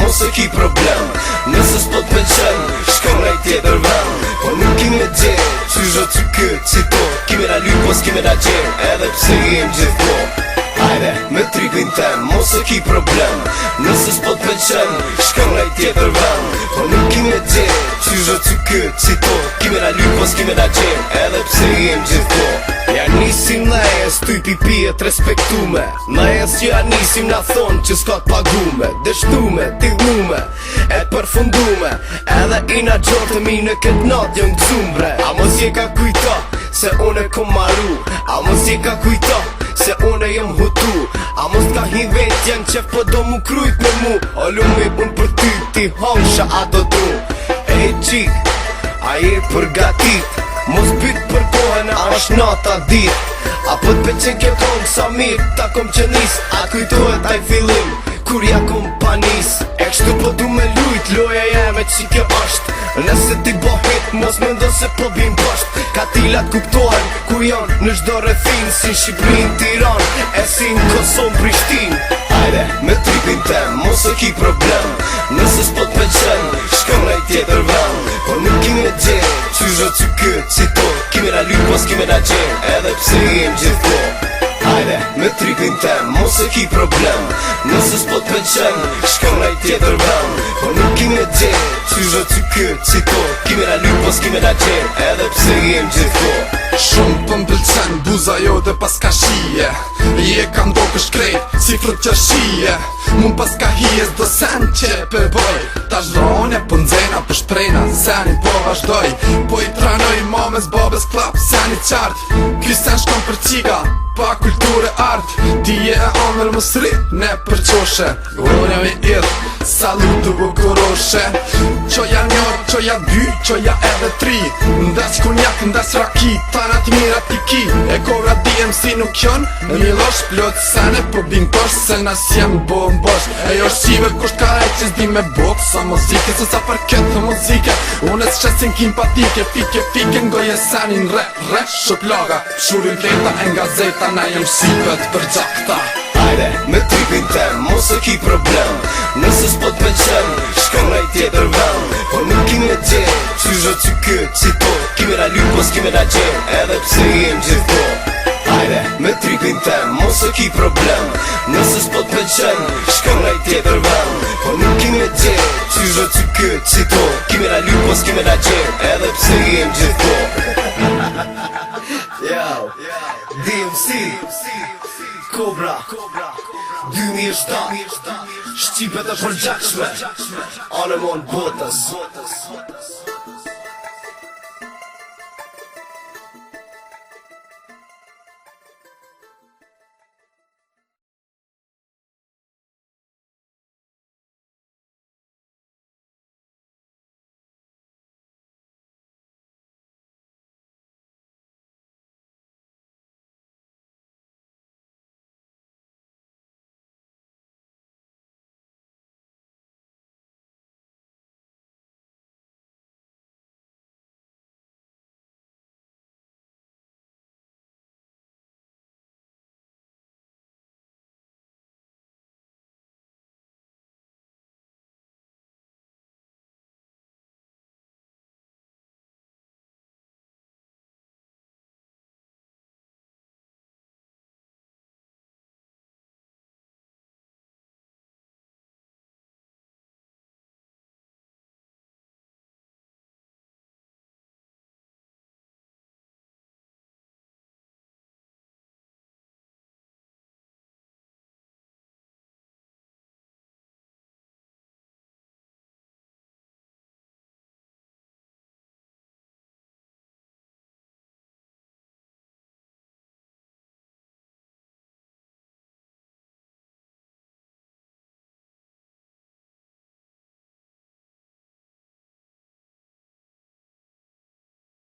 mos e ki problem. Nëse s'po t'pëlqen, shko n'aj tjetër vend. Po nuk i me gje, qysh o që këtë që to. Kime na lyp, pos kime na gje, edhe pse jem gjithko. Hajde, me tripin tem, mos e ki problem. Nëse s'po t'pëlqen, shko n'aj tjetër vend. Po nuk i me gje, qysh o që këtë që to. Kime na lyp, pos kime na gje, edhe pse jem gjithko. Ja nisim najes, ty pipi e t'respektume. Najes që ja nisim na thonë që s'ka t'pagume. Dështume, t'ignume, e t'përfundume. Edhe ina gjotëmi në këtë natë jën gëzumbre. A mos je ka kujta, se une kom maru. A mos je ka kujta, se une jem hutu. A mos ka hi vet janë qef po do mu krujt me mu. O lumi unë për ty ti hansha a do du. E qik, a je përgatit. Mos pyt për kohën a është nata dit. A po t'peqen kjo kongë sa mirë ta kom qenis. A kujtohet aj fillim kur ja kom panis. E kështu po du me lujt loja jeme që kjo është. Nëse ti bohit mos me ndo se po bim posht. Katilat kuptohen kur janë në shdo rëthin. Si në Shqiprin, Tiran, e si në Kosovë, Prishtin. Hajde, me tripin tem, mos e ki problem. Nëse s'po t'pëlqen, shko n'aj tjetër vend. Po nuk i me gje, qysh o që këtë që to. Kime na lyp, pos kime na gje, edhe pse jem gjithko. Hajde, me tripin tem, mos e ki problem. Nëse s'po t'pëlqen, shko n'aj tjetër vend. Po nuk i me gje, qysh o që këtë që to. Kime na lyp, pos kime na gje, edhe pse jem gjithko. Shumë për m'pëlqen buza jo dhe pas ka shije. Je ka ndo kësht krejt, si frët që shije. Mun pas ka hijes do sen që për boj. Ta zhrone për nxena për shprejna, seni po vazhdoj. Po i tranoj mames babes klap, seni qartë. Ky sen shkon për qika, pa kulture art. Ti je e amër më sri, ne për qoshe. Unë jam i idh, salutu bukuroshe. Qoja njër, qoja dy, qoja edhe tri. Ndes kunjak, ndes raki, tanat mirat i ki. E kora diem si nuk jon, në një losh plot sene. Po bim posh, se nas jem bo m'bosh. E jo shqive kusht ka e që s'di me bok. Sa muzike, se sa parket të muzike. Unë e s'qesin kim patike, fike ngoje senin re, shok laga. Shurin kleta e nga zeta, na jem shqipet për gjakta. Hajde, me tripin tem, mos e ki problem. Nëse s'po t'pëlqen, shko n'aj tjetër vend. Po nuk i me gje, qysh o që këtë që to. Kime na lyp, pos kime na gje, edhe pse jem gjithko. Hajde, me tripin tem, mos e ki problem. Nëse s'po t'pëlqen, shko n'aj tjetër vend. Po nuk i me gje, qysh o që këtë që to. Kime na lyp, pos kime na gje, edhe pse jem gjithko. Yo, DMC Kobra 2007 Shqipet e përgjakshme Anë mon botës